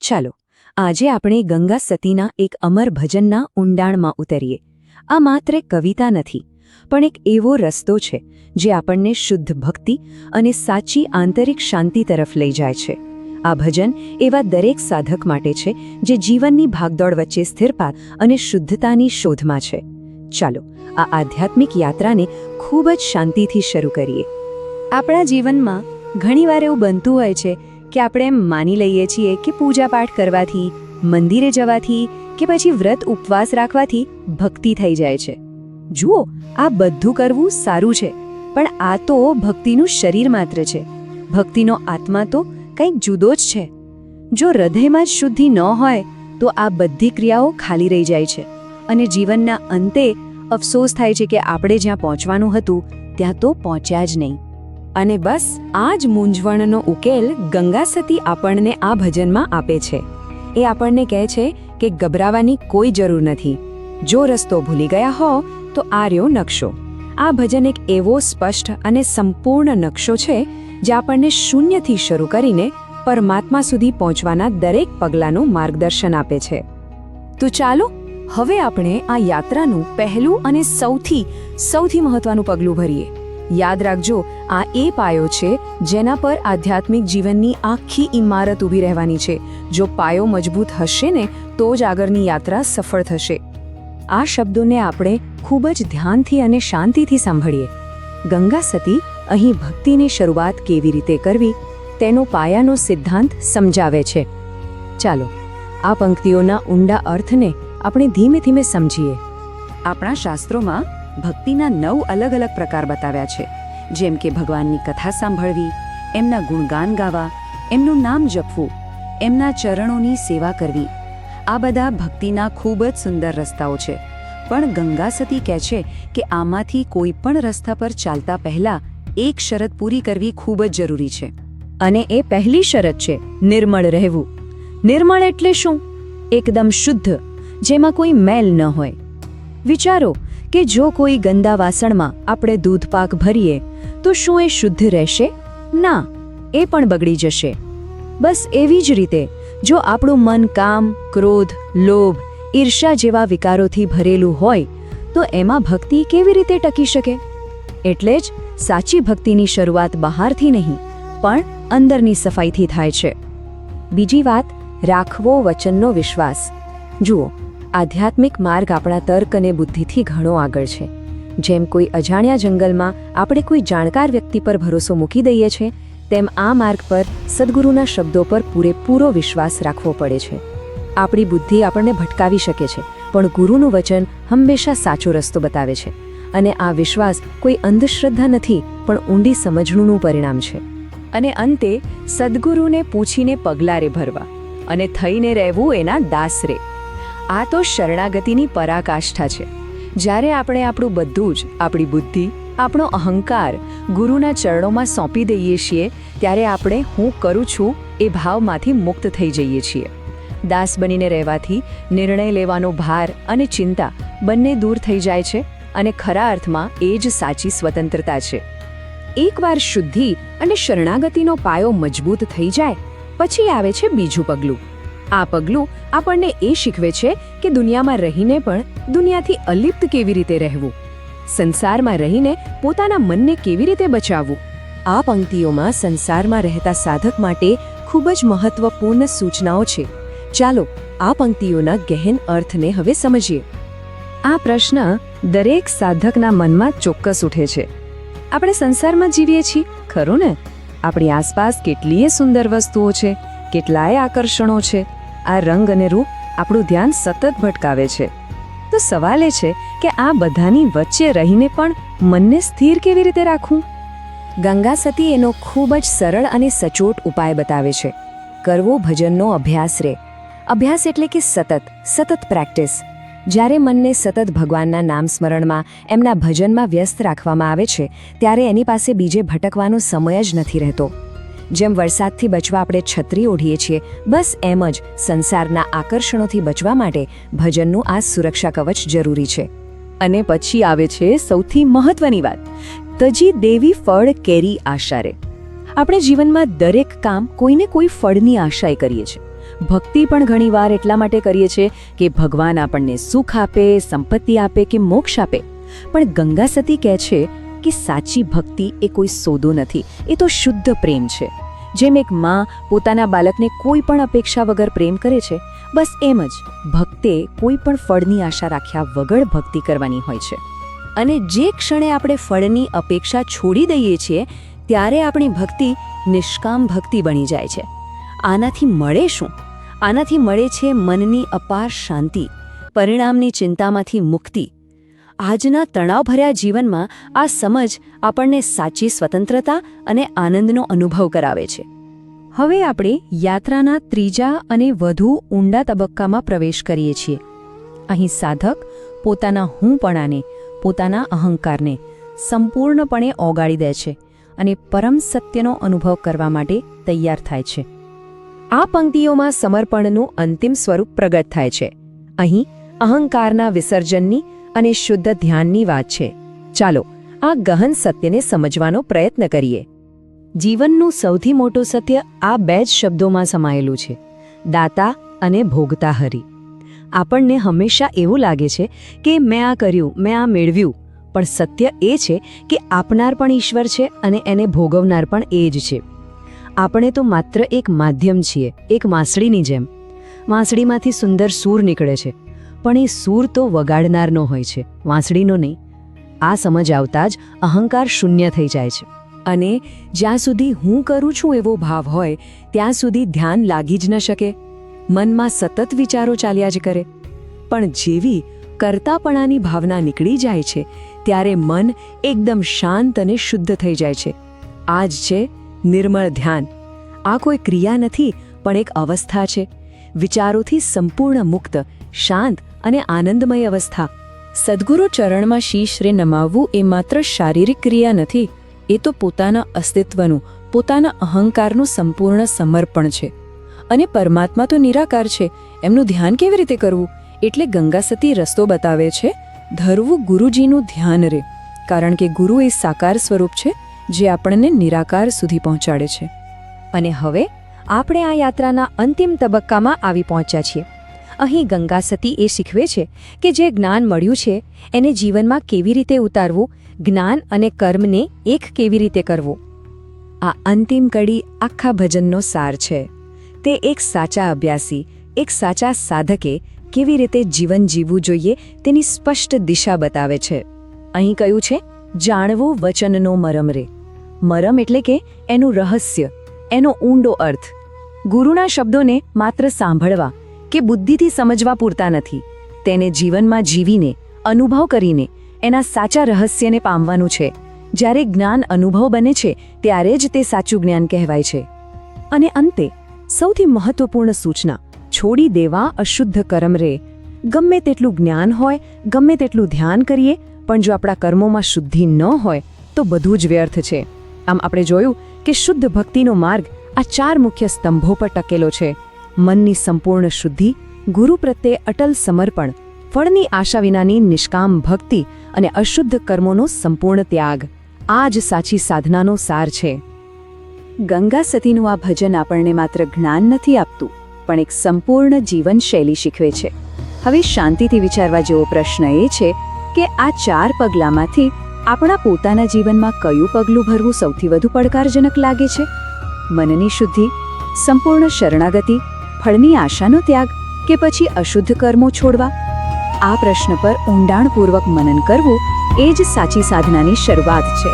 ચાલો આજે આપણે ગંગા સતીના એક અમર ભજનના ઊંડાણમાં ઉતરીએ. આ માત્ર એક કવિતા નથી, પણ એક એવો રસ્તો છે જે આપણને શુદ્ધ ભક્તિ અને સાચી આંતરિક શાંતિ તરફ લઈ જાય છે. આ ભજન એવા દરેક સાધક માટે છે જે જીવનની ભાગદોડ વચ્ચે સ્થિરપાત અને શુદ્ધતાની શોધમાં છે. ચાલો આ આધ્યાત્મિક યાત્રાને ખૂબ જ શાંતિથી શરૂ કરીએ. આપણા જીવનમાં ઘણીવાર એવું બનતું હોય છે કે આપણે એમ માની લઈએ છીએ કે પૂજાપાઠ કરવાથી, મંદિરે જવાથી કે પછી વ્રત ઉપવાસ રાખવાથી ભક્તિ થઈ જાય છે. જુઓ, આ બધું કરવું સારું છે, પણ આ તો ભક્તિનું શરીર માત્ર છે. ભક્તિનો આત્મા તો કંઈક જુદો જ છે. જો હૃદયમાં જ શુદ્ધિ ન હોય તો આ બધી ક્રિયાઓ ખાલી રહી જાય છે અને જીવનના અંતે અફસોસ થાય છે કે આપણે જ્યાં પહોંચવાનું હતું ત્યાં તો પહોંચ્યા જ નહીં. અને બસ આ જ મૂંઝવણનો ઉકેલ ગંગા સતી આપણને આ ભજનમાં આપે છે. એ આપણને કહે છે કે ગભરાવાની કોઈ જરૂર નથી. જો રસ્તો ભૂલી ગયા હો તો આ રહ્યો નકશો. આ ભજન એક એવો સ્પષ્ટ અને સંપૂર્ણ નકશો છે જે આપણને શૂન્યથી શરૂ કરીને પરમાત્મા સુધી પહોંચવાના દરેક પગલાંનું માર્ગદર્શન આપે છે. તો ચાલો હવે આપણે આ યાત્રાનું પહેલું અને સૌથી મહત્વનું પગલું ભરીએ. યાદ રાખજો, આ એ પાયો છે જેના પર આધ્યાત્મિક જીવનની આખી ઇમારત ઊભી રહેવાની છે. જો પાયો મજબૂત હશે ને તો જ આગળની યાત્રા સફળ થશે. આ શબ્દોને આપણે ખૂબ જ ધ્યાનથી અને શાંતિથી સાંભળીએ. ગંગા સતી અહીં ભક્તિની શરૂઆત કેવી રીતે કરવી તેનો પાયાનો સિદ્ધાંત સમજાવે છે. ચાલો આ પંક્તિઓના ઊંડા અર્થને આપણે ધીમે ધીમે સમજીએ. આપણા શાસ્ત્રોમાં ભક્તિના 9 અલગ અલગ પ્રકાર બતાવ્યા છે, જેમ કે ભગવાનની કથા સાંભળવી, એમના ગુણગાન ગાવા, એમનું નામ જપવું, એમના ચરણોની સેવા કરવી. આ બધા ભક્તિના ખૂબ જ સુંદર રસ્તાઓ છે. પણ ગંગા સતી કહે છે કે આમાંથી કોઈ પણ રસ્તા પર ચાલતા પહેલા એક શરત પૂરી કરવી ખૂબ જ જરૂરી છે. અને એ પહેલી શરત છે નિર્મળ રહેવું. નિર્મળ એટલે શું? એકદમ શુદ્ધ, જેમાં કોઈ મેલ ન હોય. વિચારો કે જો કોઈ ગંદા વાસણમાં આપણે દૂધપાક ભરીએ તો શું એ શુદ્ધ રહેશે? ના, એ પણ બગડી જશે. બસ એવી જ રીતે જો આપણું મન કામ, ક્રોધ, લોભ, ઈર્ષ્યા જેવા વિકારોથી ભરેલું હોય તો એમાં ભક્તિ કેવી રીતે ટકી શકે? એટલે જ સાચી ભક્તિની શરૂઆત બહારથી નહીં પણ અંદરની સફાઈથી થાય છે. બીજી વાત, રાખવો વચનનો વિશ્વાસ. જુઓ, આધ્યાત્મિક માર્ગ આપણા તર્ક અને બુદ્ધિથી ઘણો આગળ છે. જેમ કોઈ અજાણ્યા જંગલમાં આપણે કોઈ જાણકાર વ્યક્તિ પર ભરોસો મૂકી દઈએ છીએ, તેમ આ માર્ગ પર સદ્ગુરુના શબ્દો પર પૂરેપૂરો વિશ્વાસ રાખવો પડે છે. આપણી બુદ્ધિ આપણને ભટકાવી શકે છે, પણ ગુરુનું વચન હંમેશા સાચો રસ્તો બતાવે છે. અને આ વિશ્વાસ કોઈ અંધશ્રદ્ધા નથી, પણ ઊંડી સમજણનું પરિણામ છે. અને અંતે સદ્ગુરુને પૂછીને પગલાં ભરવા અને થઈને રહેવું એના દાસ રે. આ તો શરણાગતિની પરાકાષ્ઠા છે. જ્યારે આપણે આપણું બધું જ, આપણી બુદ્ધિ, આપણો અહંકાર ગુરુના ચરણોમાં સોંપી દઈએ છીએ, ત્યારે આપણે હું કરું છું એ ભાવમાંથી મુક્ત થઈ જઈએ છીએ. દાસ બનીને રહેવાથી નિર્ણય લેવાનો ભાર અને ચિંતા બંને દૂર થઈ જાય છે અને ખરા અર્થમાં એ જ સાચી સ્વતંત્રતા છે. એકવાર શુદ્ધિ અને શરણાગતિનો પાયો મજબૂત થઈ જાય પછી આવે છે બીજું પગલું. આ પગલું આપણને એ શીખવે છે કે દુનિયામાં રહીને પણ દુનિયાથી અલિપ્ત કેવી રીતે રહેવું, સંસારમાં રહીને પોતાના મનને કેવી રીતે બચાવવું. આ પંક્તિઓમાં સંસારમાં રહેતા સાધક માટે ખૂબ જ મહત્વપૂર્ણ સૂચનાઓ છે. ચાલો આ પંક્તિઓના ગહેન અર્થને હવે સમજીએ. આ પ્રશ્ન દરેક સાધકના મનમાં ચોક્કસ ઉઠે છે. આપણે સંસારમાં જીવીએ છીએ, ખરું ને? આપણી આસપાસ કેટલીય સુંદર વસ્તુઓ છે, કેટલાય આકર્ષણો છે. આ રંગ અને રૂપ આપણું ધ્યાન સતત ભટકાવે છે. તો સવાલ એ છે કે આ બધાની વચ્ચે રહીને પણ મનને સ્થિર કેવી રીતે રાખવું? ગંગા સતી એનો ખૂબ જ સરળ અને સચોટ ઉપાય બતાવે છે. કરવો ભજનનો અભ્યાસ રે. અભ્યાસ એટલે કે સતત પ્રેક્ટિસ. જ્યારે મનને સતત ભગવાનના નામ સ્મરણમાં, એમના ભજનમાં વ્યસ્ત રાખવામાં આવે છે, ત્યારે એની પાસે બીજે ભટકવાનો સમય જ નથી રહેતો. જેમ વરસાદથી બચવા આપણે છત્રી ઓઢીએ છીએ, બસ એમ જ સંસારના આકર્ષણોથી બચવા માટે ભજનનું આ સુરક્ષા કવચ જરૂરી છે. અને પછી આવે છે સૌથી મહત્વની વાત, તજી દેવી ફળ કેરી આશા રે. આપણે જીવનમાં દરેક કામ કોઈને કોઈ ફળની આશાએ કરીએ છીએ, ભક્તિ પણ ઘણીવાર એટલા માટે કરીએ છીએ કે ભગવાન આપણને સુખ આપે, સંપત્તિ આપે કે મોક્ષ આપે. પણ ગંગા સતી કહે છે કે સાચી ભક્તિ એ કોઈ સોદો નથી, એ તો શુદ્ધ પ્રેમ છે. જેમ એક માં પોતાના બાળકને કોઈ પણ અપેક્ષા વગર પ્રેમ કરે છે, બસ એમ જ ભક્તે કોઈ પણ ફળની આશા રાખ્યા વગર ભક્તિ કરવાની હોય છે. અને જે ક્ષણે આપણે ફળની અપેક્ષા છોડી દઈએ છીએ ત્યારે આપણી ભક્તિ નિષ્કામ ભક્તિ બની જાય છે. આનાથી મળે શું? આનાથી મળે છે મનની અપાર શાંતિ, પરિણામની ચિંતામાંથી મુક્તિ. આજના તણાવભર્યા જીવનમાં આ સમજ આપણને સાચી સ્વતંત્રતા અને આનંદનો અનુભવ કરાવે છે. હવે આપણે યાત્રાના ત્રીજા અને વધુ ઊંડા તબક્કામાં પ્રવેશ કરીએ છીએ. અહીં સાધક પોતાના હુંપણાને, પોતાના અહંકારને સંપૂર્ણપણે ઓગાળી દે છે અને પરમ સત્યનો અનુભવ કરવા માટે તૈયાર થાય છે. આ પંક્તિઓમાં સમર્પણનું અંતિમ સ્વરૂપ પ્રગટ થાય છે. અહીં અહંકારના વિસર્જનની અને શુદ્ધ ધ્યાનની વાત છે. ચાલો આ ગહન સત્યને સમજવાનો પ્રયત્ન કરીએ. જીવનનું સૌથી મોટું સત્ય આ બે જ શબ્દોમાં સમાયેલું છે: દાતા અને ભોગતા હરિ. આપણને હંમેશા એવું લાગે છે કે મેં આ કર્યું, મેં આ મેળવ્યું, પણ સત્ય એ છે કે આપનાર પણ ઈશ્વર છે અને એને ભોગવનાર પણ એ જ છે. આપણે તો માત્ર એક માધ્યમ છીએ, એક વાંસળીની જેમ. વાંસળીમાંથી સુંદર સૂર નીકળે છે, પણ એ સૂર તો વગાડનારનો હોય છે, વાંસળીનો નહીં. આ સમજ આવતા જ અહંકાર શૂન્ય થઈ જાય છે. અને જ્યાં સુધી હું કરું છું એવો ભાવ હોય ત્યાં સુધી ધ્યાન લાગી જ ન શકે. મનમાં સતત વિચારો ચાલ્યા જ કરે. પણ જેવી કર્તાપણાની ભાવના નીકળી જાય છે ત્યારે મન એકદમ શાંત અને શુદ્ધ થઈ જાય છે. આ જ છે નિર્મળ ધ્યાન. આ કોઈ ક્રિયા નથી, પણ એક અવસ્થા છે. વિચારોથી સંપૂર્ણ મુક્ત, શાંત અને આનંદમય અવસ્થા. સદ્ગુરુ ચરણમાં શીશરે નમાવવું એ માત્ર શારીરિક ક્રિયા નથી, એ તો પોતાના અસ્તિત્વનું, પોતાના અહંકારનું સંપૂર્ણ સમર્પણ છે. અને પરમાત્મા તો નિરાકાર છે, એમનું ધ્યાન કેવી રીતે કરવું? એટલે ગંગા સતી રસ્તો બતાવે છે: ધરવું ગુરુજીનું ધ્યાન રે. કારણ કે ગુરુ એ સાકાર સ્વરૂપ છે જે આપણને નિરાકાર સુધી પહોંચાડે છે. અને હવે આપણે આ યાત્રાના અંતિમ તબક્કામાં આવી પહોંચ્યા છીએ. અહીં ગંગા સતી એ શીખવે છે કે જે જ્ઞાન મળ્યું છે એને જીવનમાં કેવી રીતે ઉતારવું, જ્ઞાન અને કર્મને એક કેવી રીતે કરવું. આ અંતિમ કડી આખા ભજનનો સાર છે. તે એક સાચા અભ્યાસી, એક સાચા સાધકે કેવી રીતે જીવન જીવવું જોઈએ તેની સ્પષ્ટ દિશા બતાવે છે. અહીં કહ્યું છે, જાણવું વચનનો મરમ રે. મરમ એટલે કે એનું રહસ્ય, એનો ઊંડો અર્થ. ગુરુના શબ્દોને માત્ર સાંભળવા કે બુદ્ધિથી સમજવા પૂરતા નથી. તેને જીવનમાં જીવીને, અનુભવ કરીને એના સાચા રહસ્યને પામવાનું છે. જ્યારે જ્ઞાન અનુભવ બને છે ત્યારે જ તે સાચું જ્ઞાન કહેવાય છે. અને અંતે સૌથી મહત્વપૂર્ણ સૂચના: છોડી દેવા અશુદ્ધ કર્મ રે. ગમે તેટલું જ્ઞાન હોય, ગમે તેટલું ધ્યાન કરીએ, પણ જો આપણા કર્મોમાં શુદ્ધિ ન હોય તો બધું જ વ્યર્થ છે. આમ આપણે જોયું કે શુદ્ધ ભક્તિનો માર્ગ આ 4 મુખ્ય સ્તંભો પર ટકેલો છે: મનની સંપૂર્ણ શુદ્ધિ, ગુરુ પ્રત્યે અટલ સમર્પણ, ફળની આશા વિનાની નિષ્કામ ભક્તિ અને અશુદ્ધ કર્મોનો સંપૂર્ણ ત્યાગ. આ જ સાચી સાધનાનો સાર છે. ગંગા સતીનું આ ભજન આપણને માત્ર જ્ઞાન નથી આપતું, પણ એક સંપૂર્ણ જીવનશૈલી શીખવે છે. હવે શાંતિથી વિચારવા જેવો પ્રશ્ન એ છે કે આ 4 પગલાંમાંથી આપણા પોતાના જીવનમાં કયું પગલું ભરવું સૌથી વધુ પડકારજનક લાગે છે? મનની શુદ્ધિ, સંપૂર્ણ શરણાગતિ, ફળની આશાનો ત્યાગ કે પછી અશુદ્ધ કર્મો છોડવા? આ પ્રશ્ન પર ઊંડાણપૂર્વક મનન કરવું એ જ સાચી સાધનાની શરૂઆત છે.